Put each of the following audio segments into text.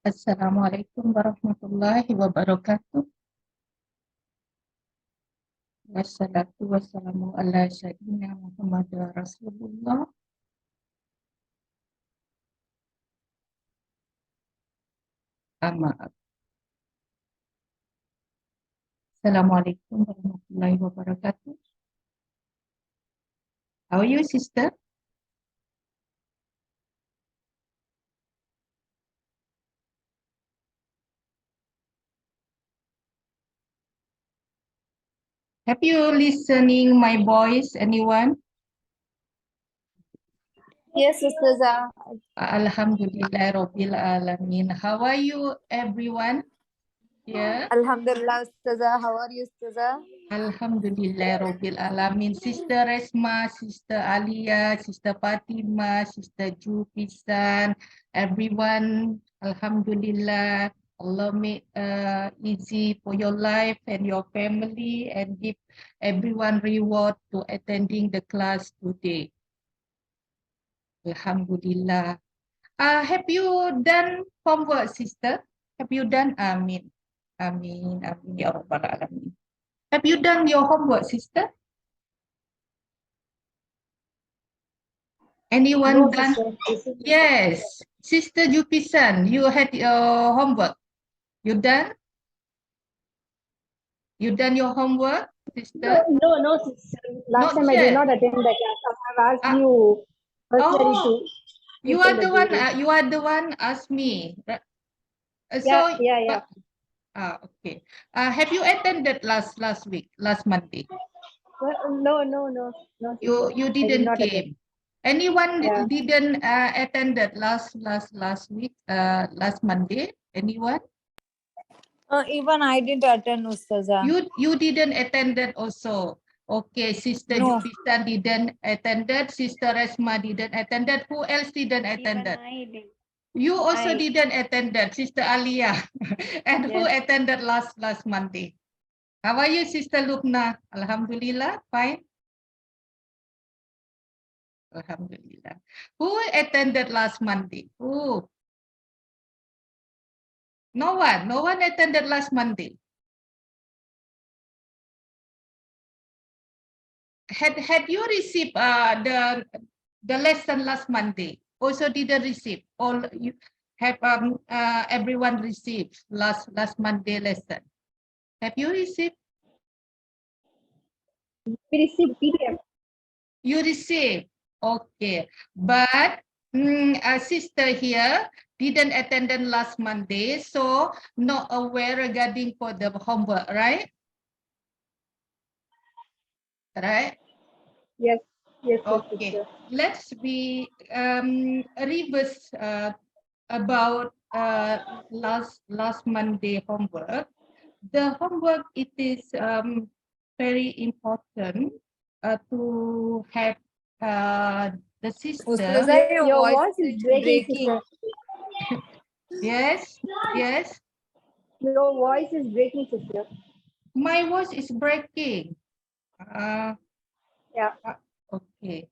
Assalamualaikum warahmatullahi wabarakatuh. Wassalatu wassalamu ala sayyidina Muhammad Rasulullah. Amma. Assalamualaikum warahmatullahi wabarakatuh. How are you, sister? Have you listening my voice, anyone? Yes, Ustazah. Alhamdulillah Rabbil Alamin. How are you, everyone? Yeah. Alhamdulillah, Ustazah. How are you, Ustazah? Alhamdulillah Rabbil Alamin. Sister Resma, Sister Alia, Sister Fatima, Sister Jupisan, everyone, Alhamdulillah. Allah make easy for your life and your family and give everyone reward to attending the class today. Alhamdulillah. Have you done homework, sister? Have you done? Amin. Amin. Amin. Ya Rabbal Alamin. Have you done your homework, sister? Anyone No, done? sister. Yes. Sister Jupisan, you had your homework. You done? You done your homework, sister? No, sister. Last Not time I did yet. not attend the class. I have asked Ah, you personally oh, to you attend are the one. again. You are the one. Ask me. Yeah. Okay. Have you attended last week, last Monday? No, sister. You I did didn't not attend. came. Anyone Yeah. didn't attended last week, last Monday? Anyone? Even I didn't attend, Ustazah. You didn't attended also. Okay, Sister No. Jupita didn't attended. Sister Resma didn't attended. Who else didn't attended? I did. You also didn't attended, Sister Alia. And who Yes. attended last Monday? How are you, Sister Lubna? Alhamdulillah, fine. Alhamdulillah. Who attended last Monday? Who? No one. No one attended last Monday. Had you received the lesson last Monday? Also didn't receive. All you have everyone received last Monday lesson. Have you received? We received PDF. You received. Okay, but a sister here didn't attend last Monday, so not aware regarding for the homework, right? Right. Yes. Okay, Sister. let's be reverse about last Monday homework. The homework, it is very important to have the sister. Ustazah, Your voice is breaking, sister. Yes. Your voice is breaking, sister. My voice is breaking. Yeah. Okay.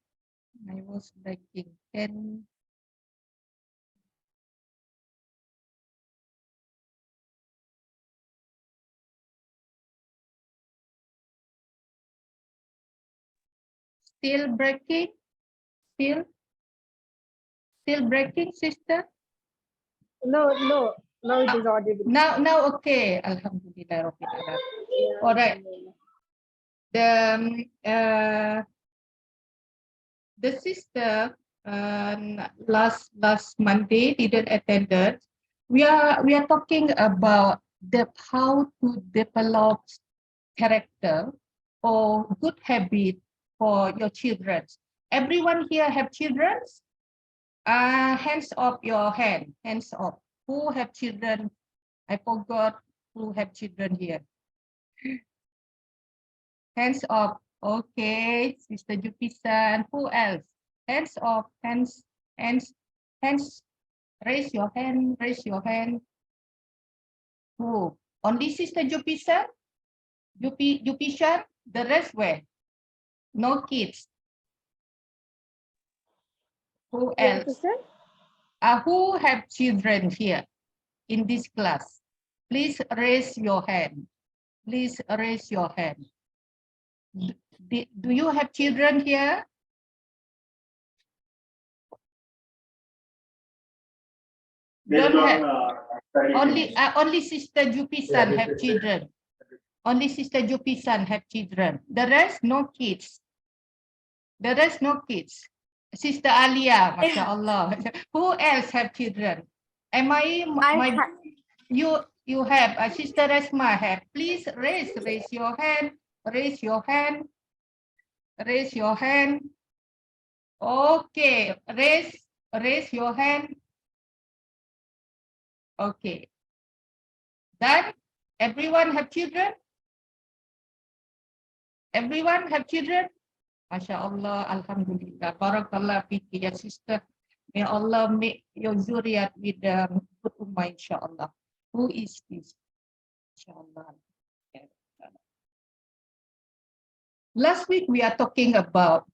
My voice breaking. Can still breaking? Still breaking, sister? No, it is audible. Now okay. Alhamdulillah Rabbil Alamin. All right. The sister last Monday didn't attended. We are talking about how to develop character or good habit for your children. Everyone here have children? Hands off your hand. Hands off. Who have children? I forgot who have children here. Hands off. Okay, Sister Jupisa. Who else? Hands off. Hands. Raise your hand. Who? Only Sister Jupisa? Jupisa? The rest where? No kids. Who else? Sister? Who have children here? in this class? Please raise your hand. Please raise your hand. Do you have children here? Don't have. Only Sister Jupisan have children. Only Sister Jupisan have children. The rest, no kids. The rest, no kids. Sister Alia, mashallah. Who else have children? Am I? You have. Sister Resma have. Please raise your hand. Raise your hand. Raise your hand. Okay. Raise your hand. Okay. Done? Everyone have children? Everyone have children? MashaAllah, Alhamdulillah. Barakallah fiki, ya sister. May Allah make your zuriat with good ummah, insyaAllah. Who is this? InsyaAllah. Last week, we are talking about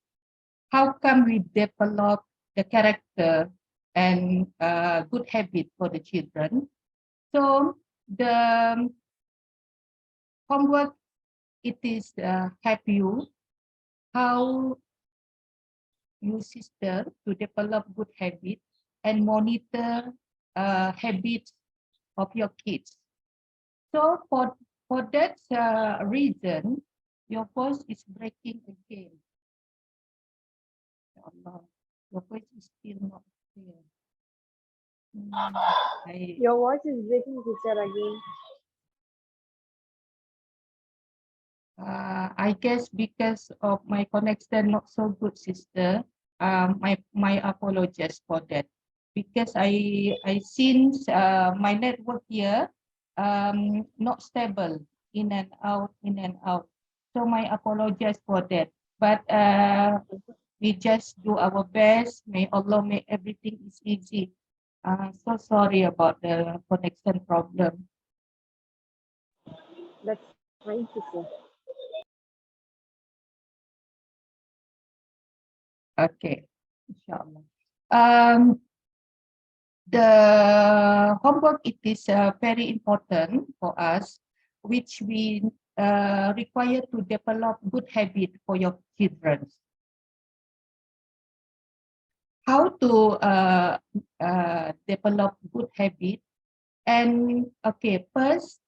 how come we develop the character and good habit for the children. So the homework, it is help you how you sister to develop good habits and monitor habits of your kids. So for that reason, your voice is breaking again. Allah, your voice is still not clear. Your voice is breaking, sister, again. I guess because of my connection not so good, sister. My apologies for that. Because I since my network here not stable, in and out. So my apologies for that. But we just do our best. May Allah make everything is easy. So sorry about the connection problem. That's fine, sister. Okay, inshallah. The homework, it is very important for us, which we require to develop good habit for your children. How to develop good habit? And okay, first,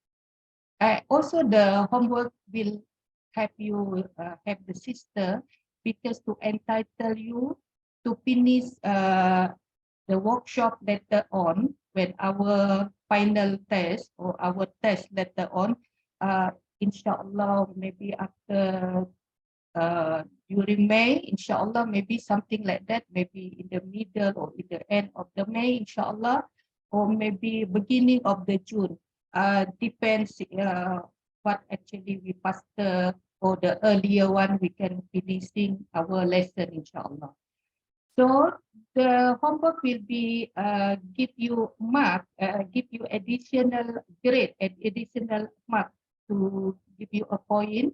also the homework will help you have the sister, because to entitle you to finish the workshop later on, when our final test or our test later on, inshallah, maybe after during May, inshallah, maybe something like that, maybe in the middle or in the end of the May, inshallah, or maybe beginning of the June. Depends what actually we faster, or the earlier one we can finishing our lesson, inshallah. So the homework will be give you mark, give you additional grade and additional mark to give you a point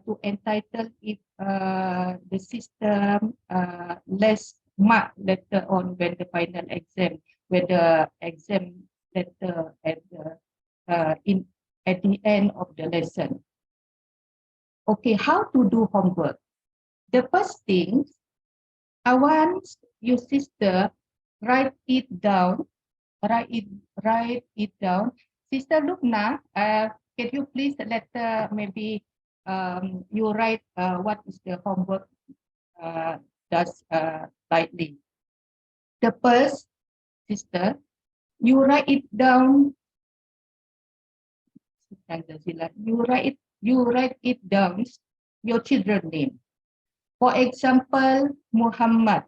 to entitle if the system less mark later on when the final exam, when the exam letter at the at the end of the lesson. Okay, how to do homework? The first thing, I want your sister write it down. Write it down. Sister Lubna, can you please let maybe you write what is the homework does lightly. The first, sister, you write it down. You write it down, your children's name. For example, Muhammad.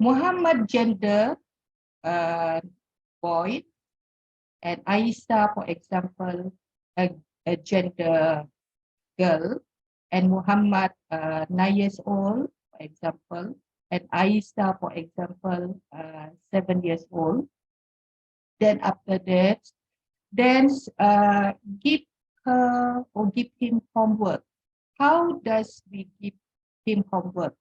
Muhammad gender, boy, and Aisha, for example, a gender girl, and Muhammad 9 years old, for example, and Aisha, for example, 7 years old. Then after that, then give her or give him homework. How does we give him homework?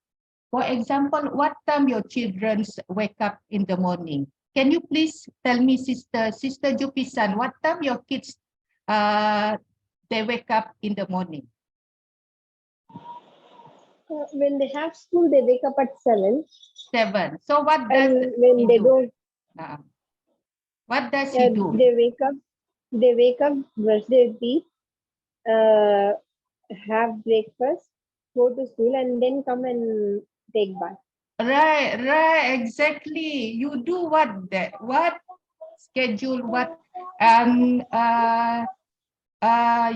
For example, what time your children wake up in the morning? Can you please tell me, Sister Jupisan, what time your kids they wake up in the morning? When they have school, they wake up at 7. 7. So what does And when he they do? don't, What does he do? they wake up, brush their teeth, uh, have breakfast, go to school, and then come and take bath. Right, exactly. You do what schedule, what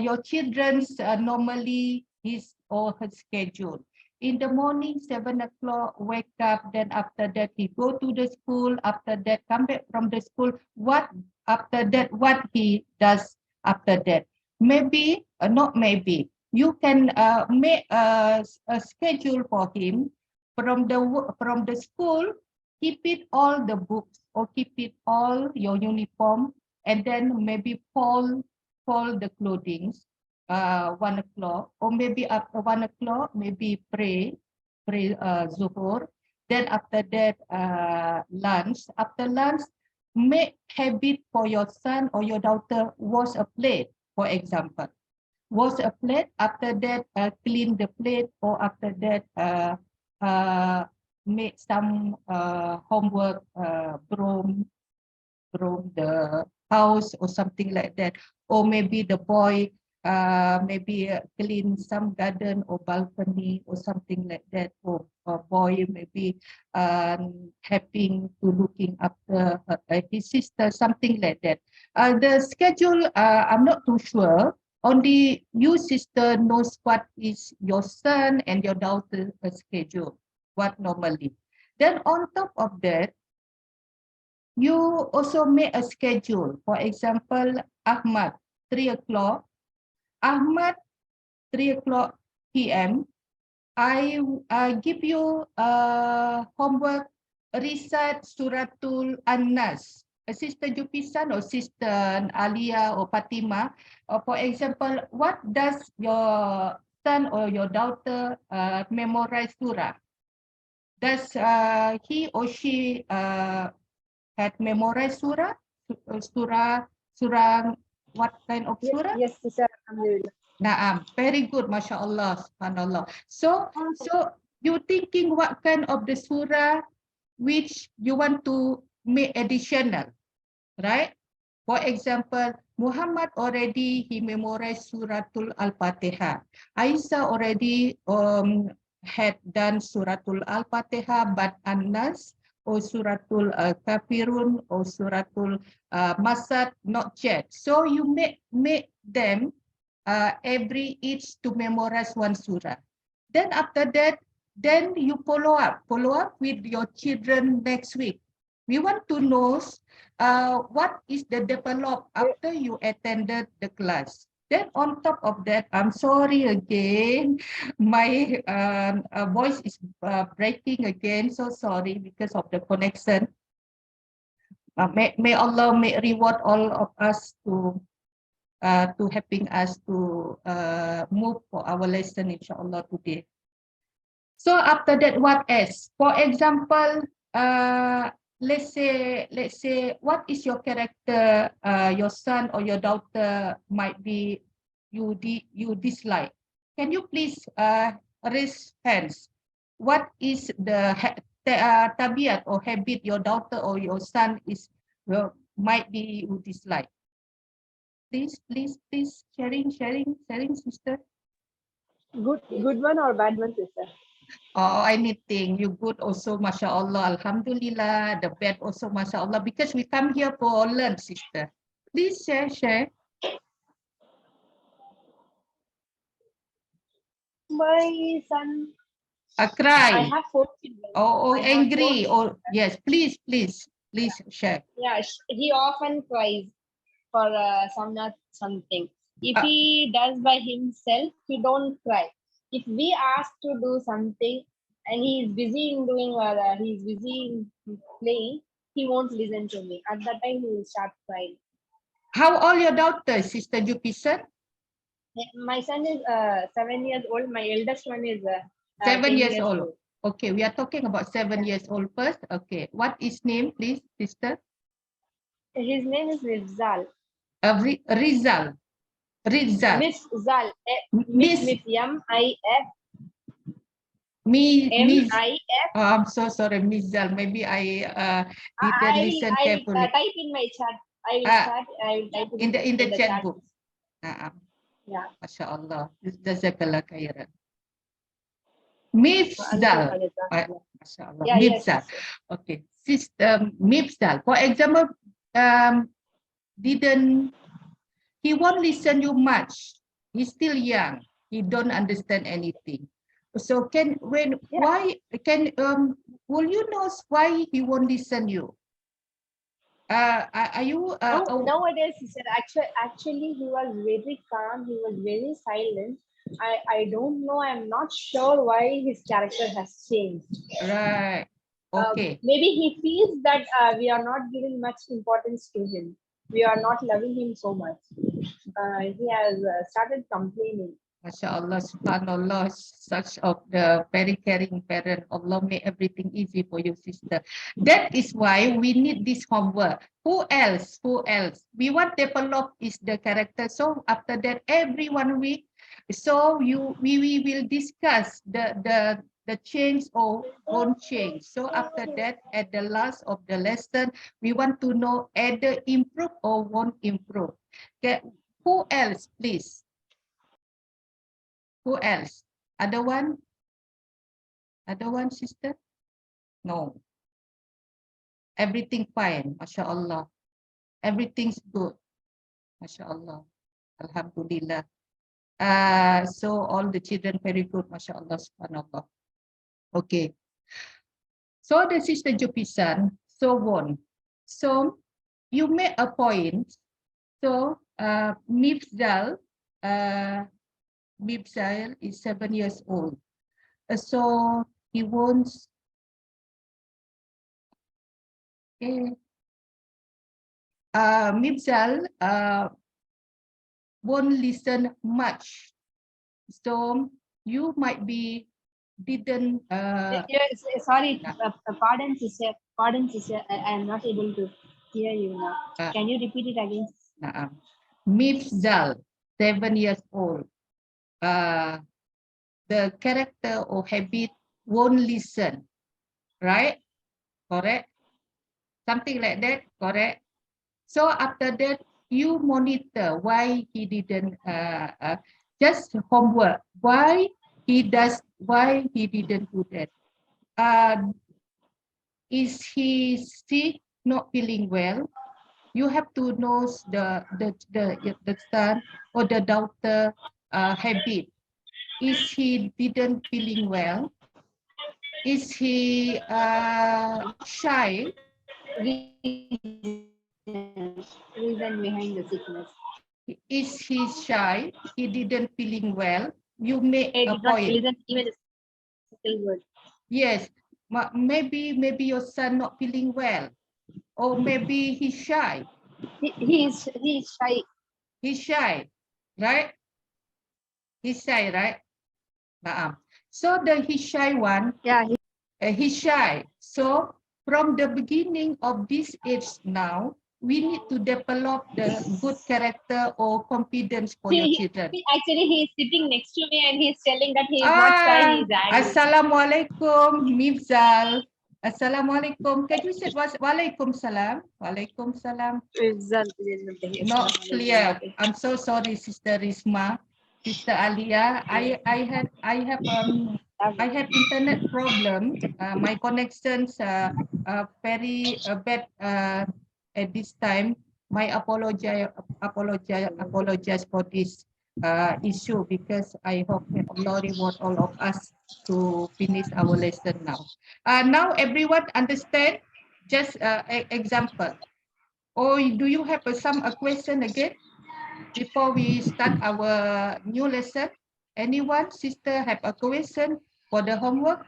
your children's normally his or her schedule. In the morning, 7 o'clock, wake up. Then after that, he go to the school. After that, come back from the school. What after that? What he does after that? Maybe not maybe. You can make a schedule for him from the school. Keep it all the books or keep it all your uniform, and then maybe fold the clothing 1 o'clock, or maybe after 1 o'clock, maybe pray Zuhur. Then after that, lunch. After lunch, make habit for your son or your daughter wash a plate, for example. Wash a plate. After that, clean the plate, or after that, make some homework, broom the house or something like that. Or maybe the boy maybe clean some garden or balcony or something like that. Or a boy maybe helping to looking after his sister, something like that. The schedule, I'm not too sure. Only you, sister, knows what is your son and your daughter's schedule, what normally. Then on top of that, you also make a schedule. For example, Ahmad, 3 o'clock. Ahmad, 3 o'clock p.m. I give you homework, recite Suratul An-Nas. Sister Jupisan or Sister Alia or Fatima. For example, what does your son or your daughter memorize surah? Does he or she had memorized surah? Surah, what kind of surah? Yes, sister. Alhamdulillah. Naam, very good, Masya Allah, Subhanallah. So you thinking what kind of the surah which you want to make additional, right? For example, Muhammad already he memorized Suratul Al-Fatihah. Aisyah already had done Suratul Al-Fatihah, but An-Nas or Suratul Kafirun or Suratul Masad not yet. So you make them every each to memorize one surah. Then after that, then you follow up with your children next week. We want to know what is the develop after you attended the class. Then on top of that, I'm sorry again, my voice is breaking again. So sorry because of the connection. May Allah may reward all of us to helping us to move for our lesson, inshallah, today. So after that, what else? For example, let's say, what is your character? Your son or your daughter might be you dislike. Can you please raise hands? What is the tabiat or habit your daughter or your son is might be you dislike? Please, sharing, sister. Good one or bad one, sister? Oh, anything. You good also, Masya Allah. Alhamdulillah. The bad also, Masya Allah. Because we come here for learn, sister. Please share. My son. I Cry. have 4 children. Or I have angry. 4 Or yes, please share. Yeah, he often cries for something. If he does by himself, he don't cry. If we ask to do something and he is busy in doing or he is busy in playing, he won't listen to me. At that time, he will start crying. How old your daughter, Sister Jupisan? My son is 7 years old. My eldest one is 7 years 10 old. Okay, we are talking about 7 years old first. Okay, what is name, please, sister? His name is Rizal. Rizal. Rizal. Miss Zal. Miss Miss M-I-F. Miss. M-I-F. Oh, I'm so sorry, Miss Zal. Maybe I didn't listen I will carefully. type in my chat. I will type In the chat chat. book. Yeah. MashaAllah. Jazakallah khairan. Mifzal. MashaAllah. Yeah, yes, Mifzal. yes, yes. Okay. System Mifzal. For example, he won't listen you much. He's still young. He don't understand anything. So will you know why he won't listen you? Are you Nowadays, he said actually he was very calm, he was very silent. I don't know, I'm not sure why his character has changed. right? Okay. Maybe he feels that we are not giving much importance to him. We are not loving him so much. He has started complaining. MashaAllah, subhanallah, such of the very caring parent. Allah make everything easy for you, sister. That is why we need this homework. Who else? We want develop is the character. So after that, every 1 week, so we will discuss the change or won't change. So after that, at the last of the lesson, we want to know either improve or won't improve. Okay. Who else, please? Who else? Other one? Other one, sister? No. Everything fine, MashaAllah. Everything's good, MashaAllah. Alhamdulillah. So all the children very good, MashaAllah, subhanallah. Okay. So the sister Jupisan, so on. So you make a point. So Mifzal is 7 years old. So he wants. Okay. Mifzal won't listen much. So you might be didn't. Yes, sorry, pardon, sister. I'm not able to hear you now. Can you repeat it again? Mifzal, 7 years old. The character or habit won't listen, right? Correct? Something like that, correct? So after that, you monitor why he didn't just homework. Why he didn't do that? Is he sick, not feeling well? You have to know the son or the daughter habit. Is he didn't feeling well? Is he shy? Reason behind the sickness. Is he shy? He didn't feeling well. You make I a did not point. listen even a single word. Yes, maybe your son not feeling well, or maybe he's shy. He's shy. He's shy, right? He's shy, right? So he's shy one. Yeah. He's shy. So from the beginning of this age now, we need to develop the good character or confidence for your children. Actually, he's sitting next to me and he's telling that he is not shy. He's angry. Assalamualaikum, Mifzal. Assalamualaikum. Can you say Waalaikumsalam? Waalaikumsalam. Not clear. I'm so sorry, Sister Risma. Sister Alia, I have internet problem. My connections very bad at this time. My apologize for this issue, because I hope Allah reward all of us to finish our lesson now. Now everyone understand? Just example. Or do you have some question again before we start our new lesson? Anyone, sister, have a question for the homework?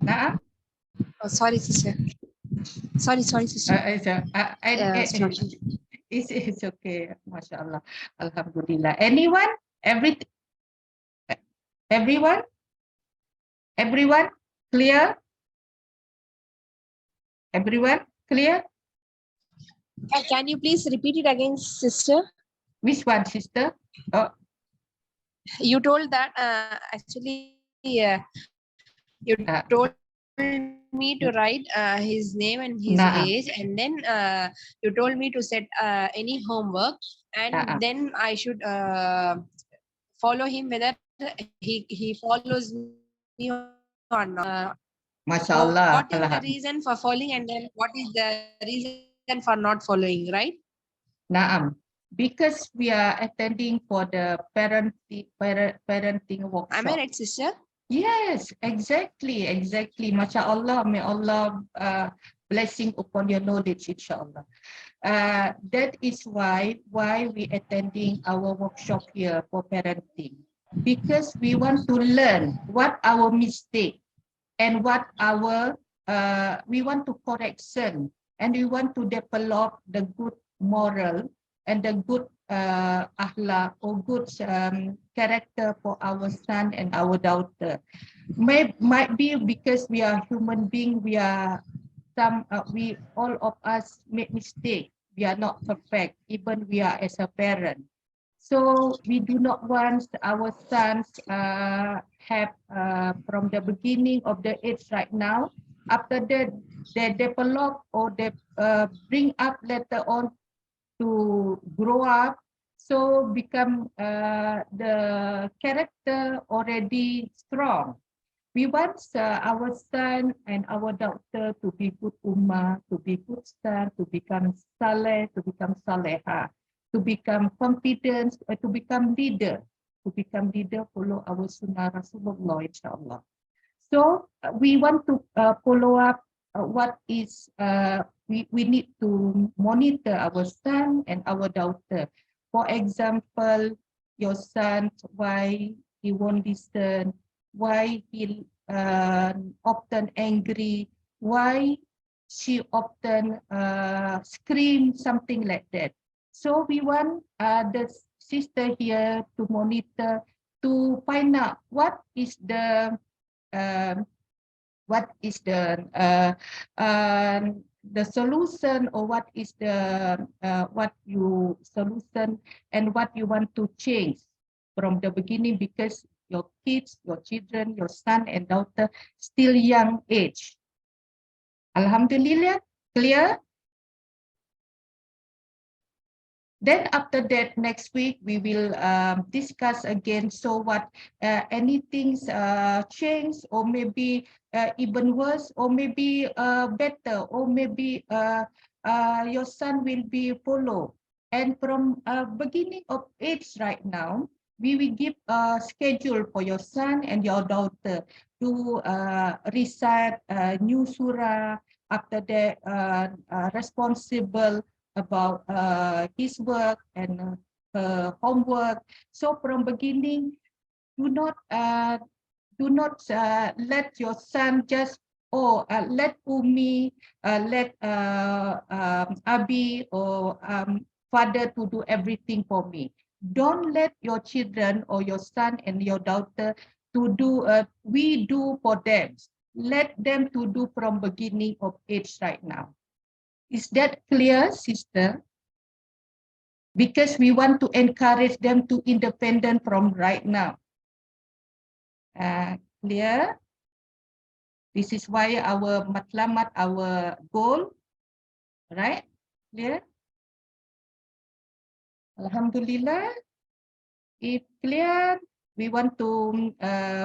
Nah? Oh, sorry, sister. Sorry, sister. It's okay. MashaAllah. Alhamdulillah. Anyone? Everyone? Everyone clear? Everyone clear? Can you please repeat it again, sister? Which one, sister? Oh, You told that actually you uh, told me to write his name and his Naam. age, and then you told me to set any homework, and Naam. then I should follow him whether he follows me or not. Masya What Allah. is the reason for following, and then what is the reason for not following, right? Naam. Because we are attending for the parenting workshop. Am I right, sister? Yes, exactly, exactly. Masya Allah, may Allah blessing upon your knowledge, inshallah. That is why we attending our workshop here for parenting, because we want to learn what our mistake and what our we want to correction, and we want to develop the good moral and the good akhlak or good character for our son and our daughter. Might be because we are human being, we are we all of us make mistake. We are not perfect, even we are as a parent. So we do not want our sons have from the beginning of the age right now. After that, they develop or they bring up later on to grow up. So become the character already strong. We want our son and our daughter to be good ummah, to be good son, to become saleh, to become saleha, to become confident, to become leader, follow our sunnah Rasulullah, inshallah. So we want to follow up what is, we need to monitor our son and our daughter. For example, your son, why he won't listen, why he often angry, why she often scream, something like that. So we want the sister here to monitor, to find out um, what is the solution, or what is the what you solution and what you want to change from the beginning, because your kids, your children, your son and daughter still young age. Alhamdulillah, clear? Then after that, next week, we will discuss again. So what, anything change, or maybe even worse, or maybe better, or maybe your son will be follow. And from beginning of age right now, we will give a schedule for your son and your daughter to recite new surah. After that, responsible about his work and homework. So from beginning, do not let your son just let Umi, let Abi or father to do everything for me. Don't let your children or your son and your daughter to do we do for them. Let them to do from beginning of age right now. Is that clear, sister? Because we want to encourage them to independent from right now. Clear? This is why our matlamat, our goal, right? Clear? Alhamdulillah. If clear, we want to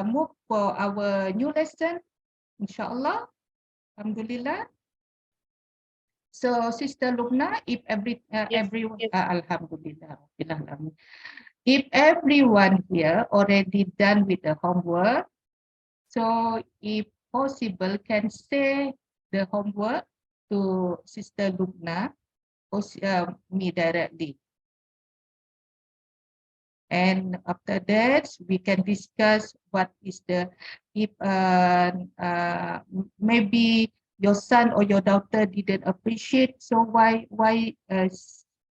move for our new lesson, inshallah. Alhamdulillah. So, Sister Lubna, if everyone, yes. Alhamdulillah. If everyone here already done with the homework, so if possible, can say the homework to Sister Lubna or me directly. And after that, we can discuss what is the, if maybe your son or your daughter didn't appreciate, so why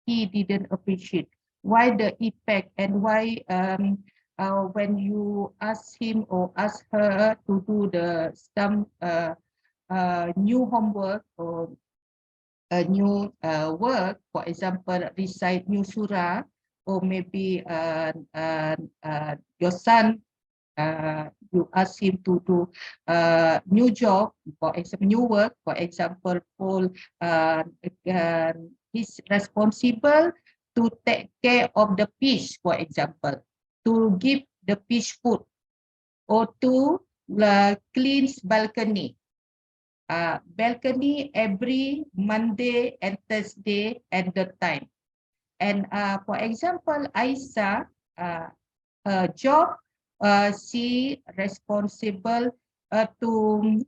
he didn't appreciate, why the effect, and why when you ask him or ask her to do some new homework or a new work, for example, recite new surah, or maybe your son, you ask him to do new job, for example, new work, for example, he's responsible to take care of the fish, for example, to give the fish food, or to clean balcony. Balcony every Monday and Thursday at the time. And for example, Aisa, her job, she responsible to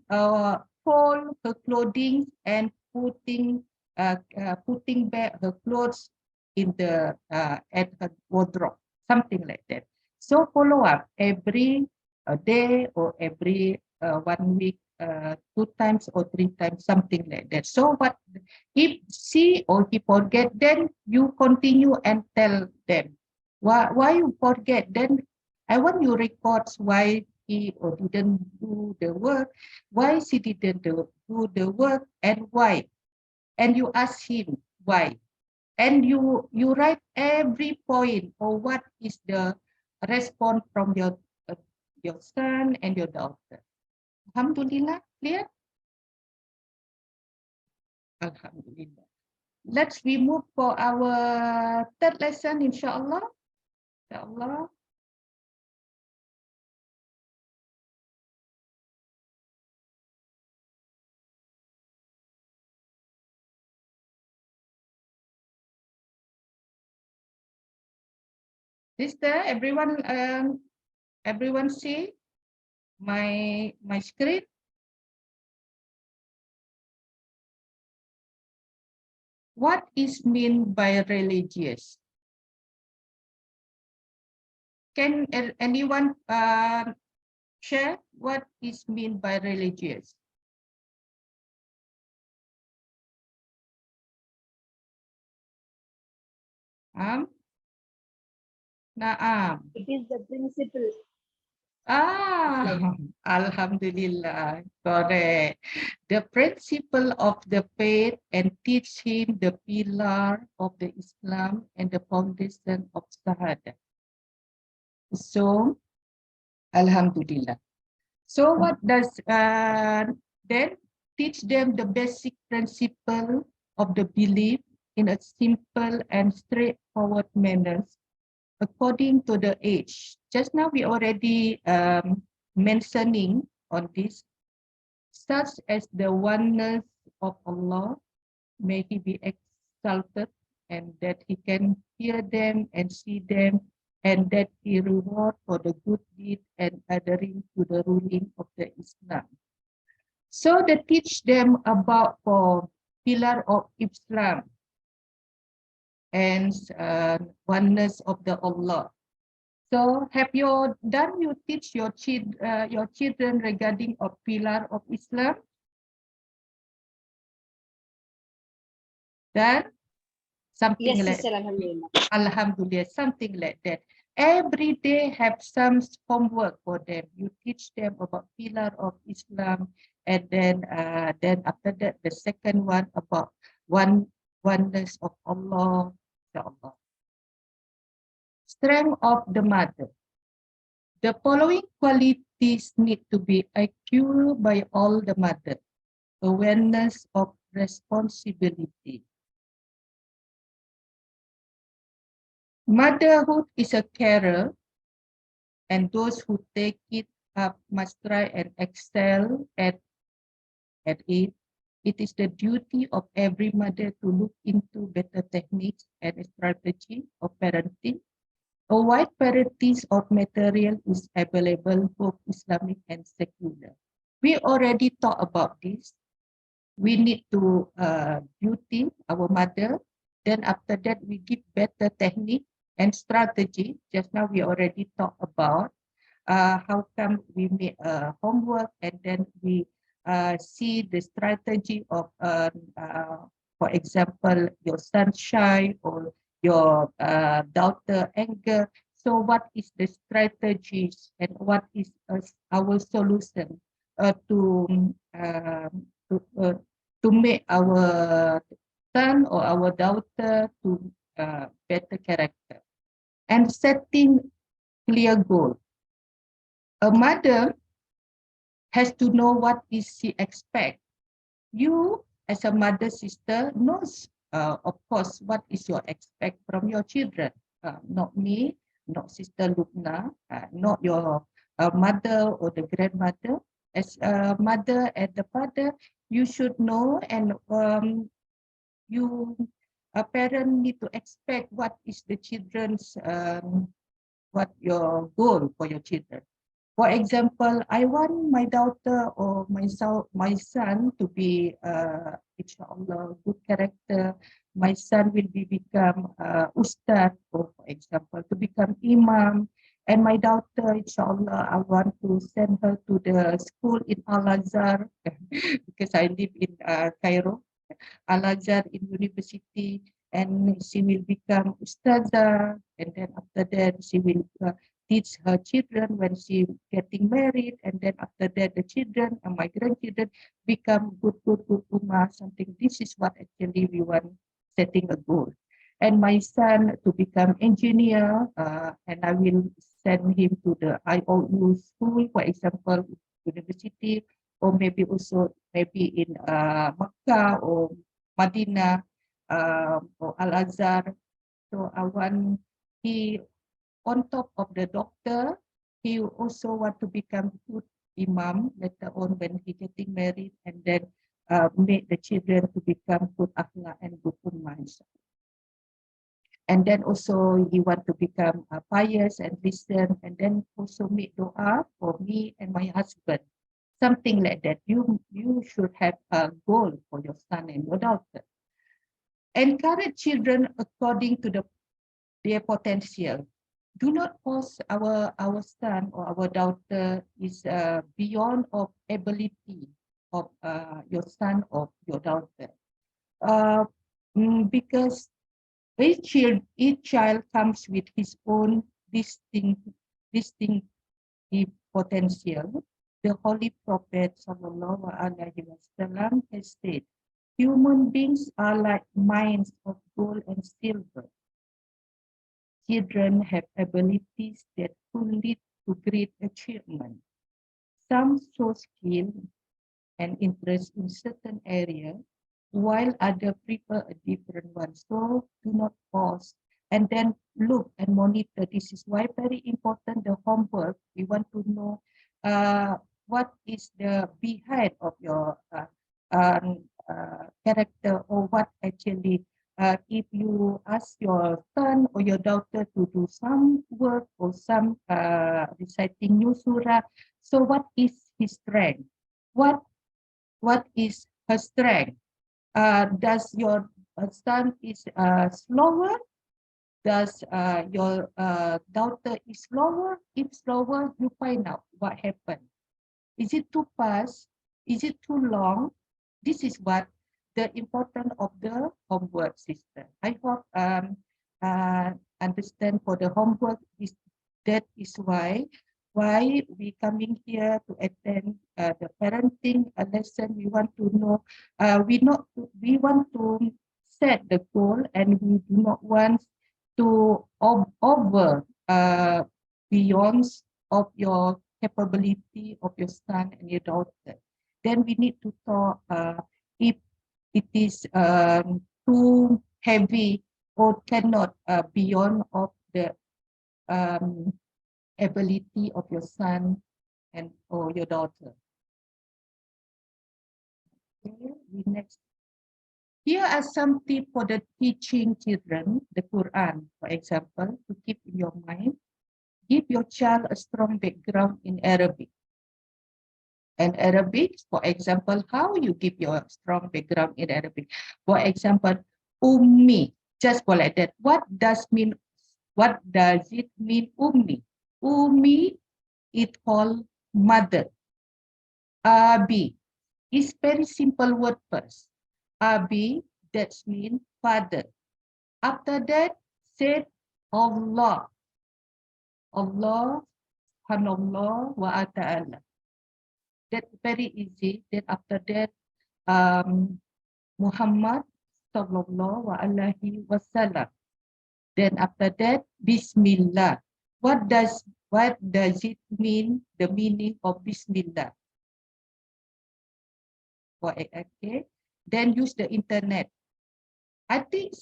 fold her clothing and putting back her clothes in the at her wardrobe, something like that. So follow up every day or every 1 week, 2 times or 3 times, something like that. So what if she or he forget, then you continue and tell them why you forget. Then I want you records why he or didn't do the work, why she didn't do the work, and why. And you ask him why. And you write every point or what is the response from your son and your daughter. Alhamdulillah, clear? Alhamdulillah. We move for our third lesson, inshallah. Inshallah. Sister, everyone see my screen? What is mean by religious? Can anyone share what is mean by religious? Naam. It is the principle. Alhamdulillah, correct. The principle of the faith and teach him the pillar of the Islam and the foundation of Shahada. So, Alhamdulillah. So what does then teach them the basic principle of the belief in a simple and straightforward manner according to the age. Just now we already mentioning on this, such as the oneness of Allah, may He be exalted, and that He can hear them and see them, and that He reward for the good deed and adhering to the ruling of the Islam. So they teach them about the pillar of Islam and oneness of the Allah. So have you teach your children regarding a pillar of Islam? Then something Yes, like sister, Alhamdulillah. Alhamdulillah, something like that. Every day have some homework for them. You teach them about pillar of Islam, and then after that the second one about oneness of Allah. Inshallah. Strength of the mother. The following qualities need to be acquired by all the mother. Awareness of responsibility. Motherhood is a carer, and those who take it up must try and excel at it. It is the duty of every mother to look into better techniques and strategy of parenting. A wide variety of material is available, both Islamic and secular. We already talked about this. We need to duty our mother. Then after that, we give better technique and strategy. Just now we already talked about how come we make homework, and then we see the strategy of, for example, your son shy or your daughter anger. So what is the strategies and what is our solution to to, uh, to make our son or our daughter to better character, and setting clear goal. A mother has to know what is she expect. You as a mother sister knows, of course, what is your expect from your children. Not me, not Sister Lubna, not your mother or the grandmother. As a mother and the father, you should know, and you, a parent, need to expect what is the children's, what your goal for your children. For example, I want my daughter or my son to be, inshallah, good character. My son will become ustad, or for example, to become imam. And my daughter, inshallah, I want to send her to the school in Al-Azhar because I live in Cairo. Al-Azhar in university, and she will become ustazah, and then after that she will teach her children when she getting married, and then after that the children and my grandchildren become good ummah, something. This is what actually we want, setting a goal. And my son to become engineer, and I will send him to the IOU school, for example, university, or maybe also maybe in Makkah or Madinah, or Al-Azhar. So I want, he, on top of the doctor, he also want to become good imam later on when he getting married, and then make the children to become good akhlak and good ummah. And then also he want to become pious and listen, and then also make dua for me and my husband. Something like that. You should have a goal for your son and your daughter. Encourage children according to their potential. Do not force our son or our daughter is beyond of ability of your son or your daughter. Because each child comes with his own distinct potential. The Holy Prophet Sallallahu Alaihi Wasallam has said, human beings are like mines of gold and silver. Children have abilities that could lead to great achievement. Some show skill and interest in certain area, while others prefer a different one. So do not pause and then look and monitor. This is why very important the homework. We want to know what is the behind of your character, or what actually, if you ask your son or your daughter to do some work or some reciting new surah, so what is his strength? What is her strength? Does your son is slower? Does your daughter is slower? If slower, you find out what happened. Is it too fast? Is it too long? This is what the importance of the homework system. I hope understand for the homework is, that is why we coming here to attend the parenting lesson. We want to know, we want to set the goal, and we do not want to over beyond of your capability of your son and your daughter. Then we need to talk if it is too heavy or cannot beyond of the ability of your son and or your daughter. Okay, we next. Here are some tips for the teaching children the Quran, for example, to keep in your mind. Give your child a strong background in Arabic. And Arabic, for example, how you give your strong background in Arabic. For example, ummi, just for like that. What does it mean ummi? Ummi, it called mother. Abi is very simple word first. Abi, that means father. After that, said Allah. Allah, Subhanallah wa ta'ala. That's very easy. Then after that, Muhammad sallallahu alaihi wasallam. Then after that, Bismillah. What does it mean? The meaning of Bismillah. Okay. Then use the internet. I think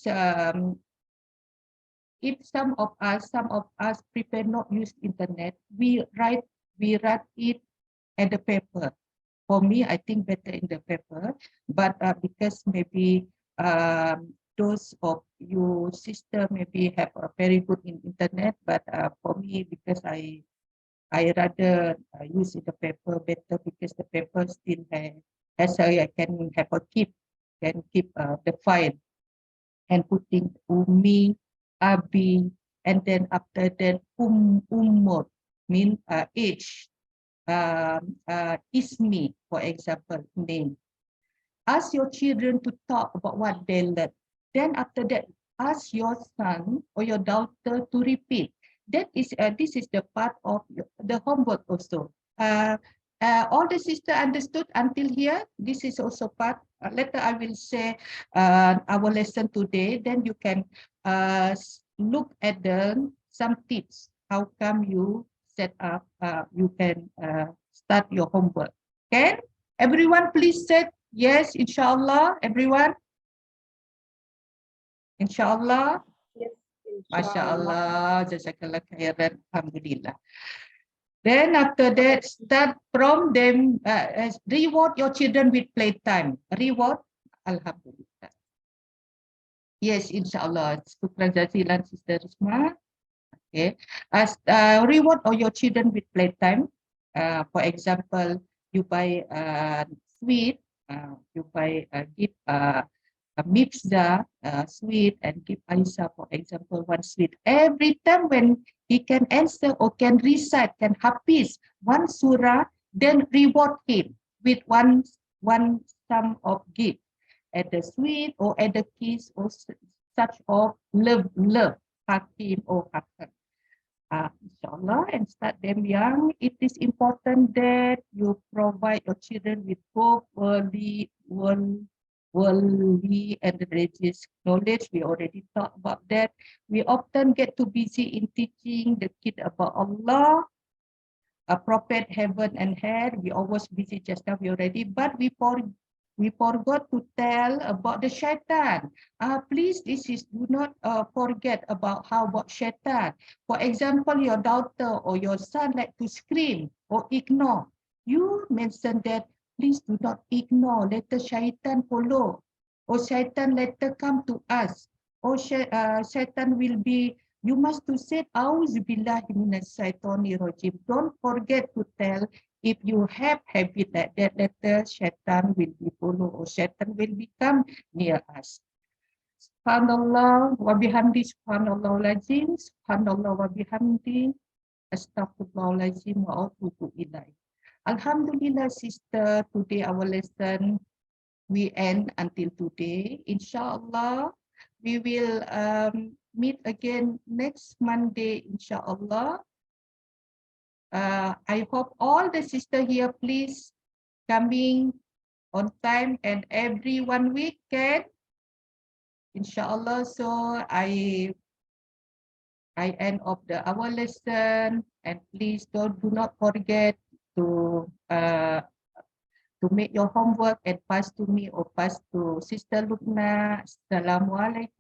if some of us prefer not use internet, we write it at the paper. For me, I think better in the paper, but because maybe those of you sister maybe have a very good in internet, but for me, because I rather use the paper better, because the paper still has I can have a keep the file and putting Umi, Abi, and then after that Ummot mean age. Ismi, for example, name. Ask your children to talk about what they learn. Then after that, ask your son or your daughter to repeat. That is this is the part of the homework also. All the sister understood until here. This is also part. Later I will say our lesson today. Then you can look at some tips. How come you set up? You can start your homework. Okay, everyone, please set yes, inshallah. Everyone, inshallah. Yes. Masya Allah, jazakallah khairan, alhamdulillah. Then after that, start from them, reward your children with playtime. Reward, alhamdulillah. Yes, inshallah. Shukran jazilan, Sister Risma. Okay. Reward all your children with playtime. For example, you buy sweet, you buy give a mipza sweet and give Aisha, for example, one sweet. Every time when he can answer or can recite, can hafiz one surah, then reward him with one sum of gift at the sweet or at the kiss or such of love, hakim or hakim. Inshallah, and start them young. It is important that you provide your children with both worldly and religious knowledge. We already talked about that. We often get too busy in teaching the kid about Allah, a prophet, heaven and hell. We always busy just now. We already, but we forgot to tell about the shaitan. Please, do not forget about how about shaitan. For example, your daughter or your son like to scream or ignore. You mentioned that please do not ignore. Later shaitan follow. Or shaitan later come to us. Or shaitan will be, you must to say, Auzubillahi minas shaitanir rajim. Don't forget to tell. If you have habit like that, later shaitan will be follow or shaitan will become near us. Subhanallah wa bihamdi, subhanallah lazim, subhanallah wa bihamdi, astaghfirullah lazim wa atubu ilaih. Alhamdulillah, sister, today our lesson we end until today. Inshallah, we will meet again next Monday, inshallah. I hope all the sister here, please coming on time and every 1 week can, inshallah. So I end of our lesson, and please do not forget to make your homework and pass to me or pass to Sister Lubna. Assalamualaikum.